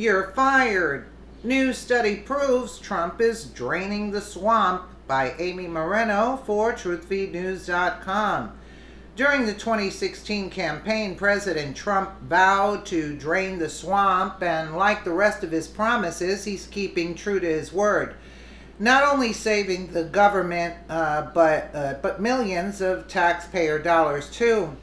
You're fired. New study proves Trump is draining the swamp by Amy Moreno for TruthFeedNews.com. During the 2016 campaign, President Trump vowed to drain the swamp, and like the rest of his promises, he's keeping true to his word. Not only saving the government, but millions of taxpayer dollars too.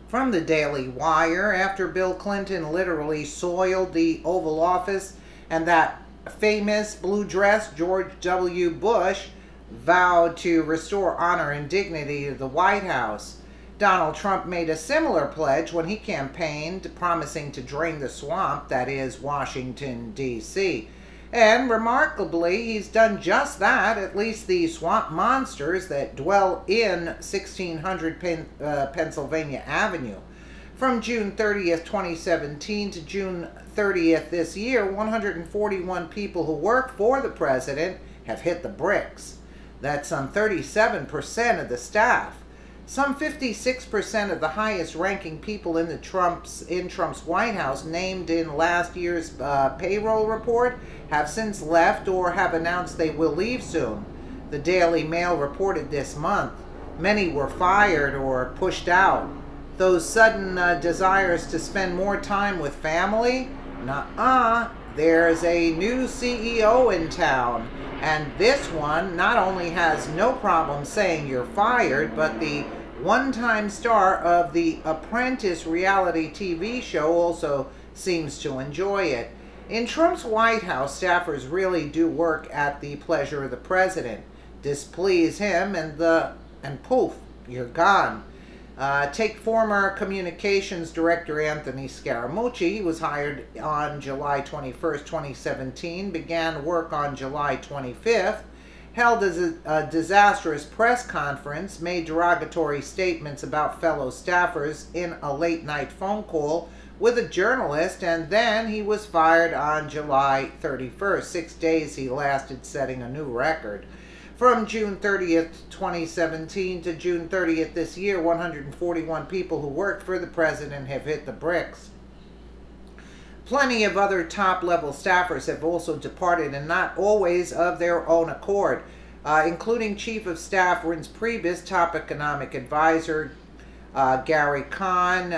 From the Daily Wire, after Bill Clinton literally soiled the Oval Office and that famous blue dress George W. Bush vowed to restore honor and dignity to the White House, Donald Trump made a similar pledge when he campaigned, promising to drain the swamp that is Washington, D.C. And remarkably, he's done just that. At least the swamp monsters that dwell in 1600 Pennsylvania Avenue. From June 30th, 2017 to June 30th this year, 141 people who work for the president have hit the bricks. That's some 37% of the staff. Some 56% of the highest ranking people in Trump's White House named in last year's payroll report have since left or have announced they will leave soon. The Daily Mail reported this month. Many were fired or pushed out. Those sudden desires to spend more time with family? Nuh-uh. There's a new CEO in town. And this one not only has no problem saying you're fired, but the one-time star of the Apprentice reality TV show also seems to enjoy it. In Trump's White House, staffers really do work at the pleasure of the president. Displease him and poof, you're gone. Take former communications director Anthony Scaramucci. He was hired on July 21st, 2017, began work on July 25th, held a disastrous press conference, made derogatory statements about fellow staffers in a late-night phone call with a journalist, and then he was fired on July 31st. 6 days he lasted, setting a new record. From June 30th, 2017 to June 30th this year, 141 people who worked for the president have hit the bricks. Plenty of other top-level staffers have also departed, and not always of their own accord, including Chief of Staff Reince Priebus, Top Economic Advisor Gary Kahn,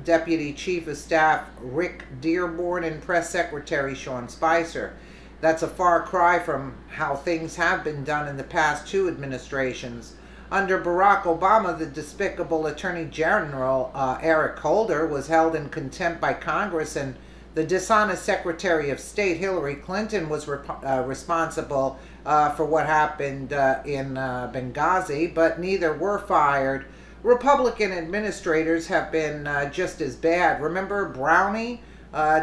Deputy Chief of Staff Rick Dearborn, and Press Secretary Sean Spicer. That's a far cry from how things have been done in the past two administrations. Under Barack Obama, the despicable Attorney General Eric Holder was held in contempt by Congress, and the dishonest Secretary of State Hillary Clinton was responsible for what happened in Benghazi, but neither were fired. Republican administrators have been just as bad. Remember Brownie?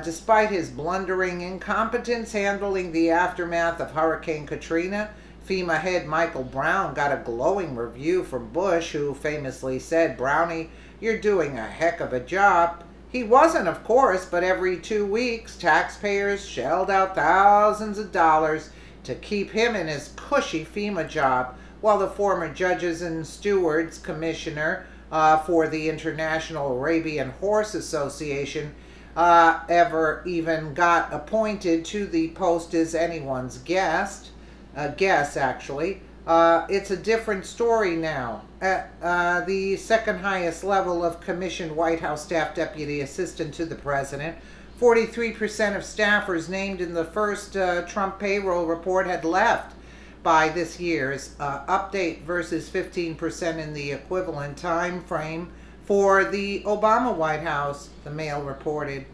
Despite his blundering incompetence handling the aftermath of Hurricane Katrina, FEMA head Michael Brown got a glowing review from Bush, who famously said, "Brownie, you're doing a heck of a job." He wasn't, of course, but every 2 weeks, taxpayers shelled out thousands of dollars to keep him in his cushy FEMA job, while the former Judges and Stewards Commissioner for the International Arabian Horse Association ever even got appointed to the post as anyone's guess, actually. It's a different story now. At the second highest level of commissioned White House staff deputy assistant to the president, 43% of staffers named in the first Trump payroll report had left by this year's update versus 15% in the equivalent time frame for the Obama White House, the Mail reported.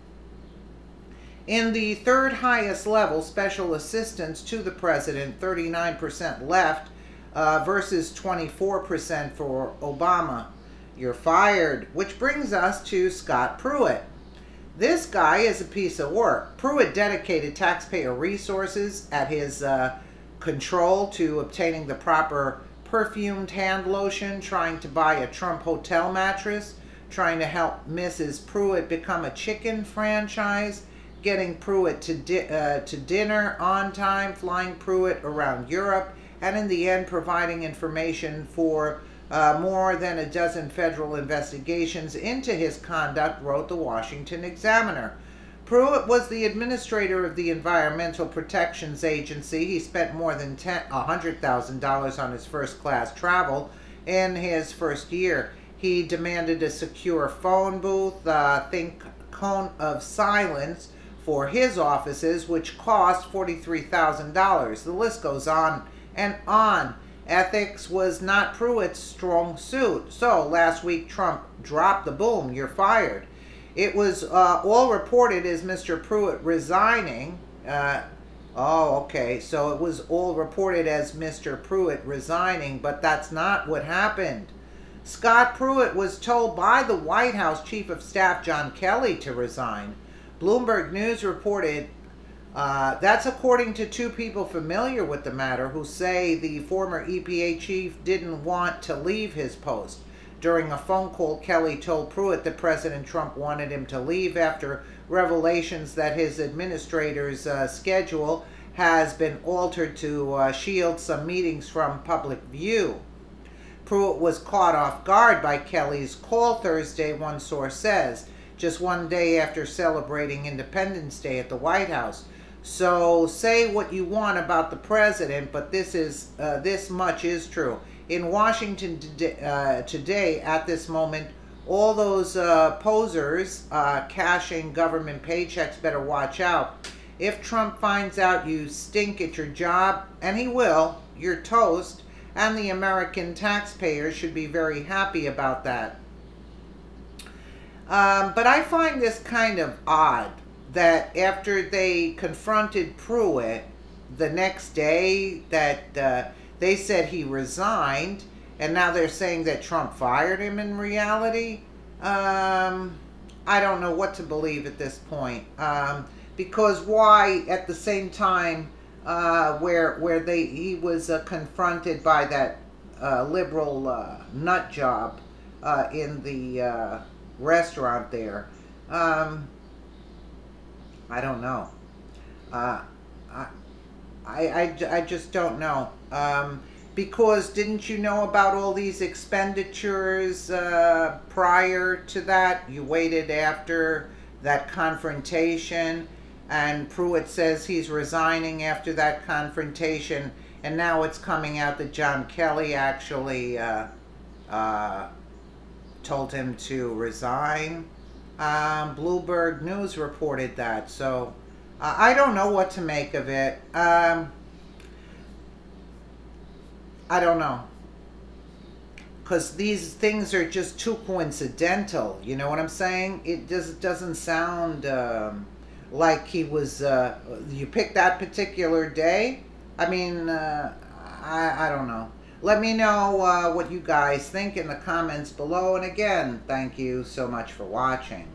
In the third highest level, special assistants to the president, 39% left versus 24% for Obama. You're fired, which brings us to Scott Pruitt. This guy is a piece of work. Pruitt dedicated taxpayer resources at his control to obtaining the proper perfumed hand lotion, trying to buy a Trump hotel mattress, trying to help Mrs. Pruitt become a chicken franchise, getting Pruitt to dinner on time, flying Pruitt around Europe, and in the end providing information for more than a dozen federal investigations into his conduct, wrote the Washington Examiner. Pruitt was the administrator of the Environmental Protections Agency. He spent more than $100,000 on his first-class travel in his first year. He demanded a secure phone booth, think cone of silence, for his offices, which cost $43,000. The list goes on and on. Ethics was not Pruitt's strong suit. So last week Trump dropped the boom, you're fired. It was all reported as Mr. Pruitt resigning. Okay, so it was all reported as Mr. Pruitt resigning, but that's not what happened. Scott Pruitt was told by the White House Chief of Staff John Kelly to resign. Bloomberg News reported that's according to two people familiar with the matter who say the former EPA chief didn't want to leave his post. During a phone call, Kelly told Pruitt that President Trump wanted him to leave after revelations that his administrator's schedule has been altered to shield some meetings from public view. Pruitt was caught off guard by Kelly's call Thursday, one source says, just one day after celebrating Independence Day at the White House. So say what you want about the president, but this much is true. In Washington today, at this moment, all those posers cashing government paychecks better watch out. If Trump finds out you stink at your job, and he will, you're toast, and the American taxpayers should be very happy about that. But I find this kind of odd that after they confronted Pruitt the next day that they said he resigned, and now they're saying that Trump fired him in reality. I don't know what to believe at this point. Because why at the same time where he was confronted by that liberal nut job in the restaurant there. I don't know. I just don't know. Because didn't you know about all these expenditures prior to that? You waited after that confrontation, and Pruitt says he's resigning after that confrontation, and now it's coming out that John Kelly actually told him to resign. Bloomberg News reported that, so I don't know what to make of it. I don't know, because these things are just too coincidental. You know what I'm saying? It just doesn't sound like he was. You picked that particular day. I mean, I don't know. Let me know what you guys think in the comments below. And again, thank you so much for watching.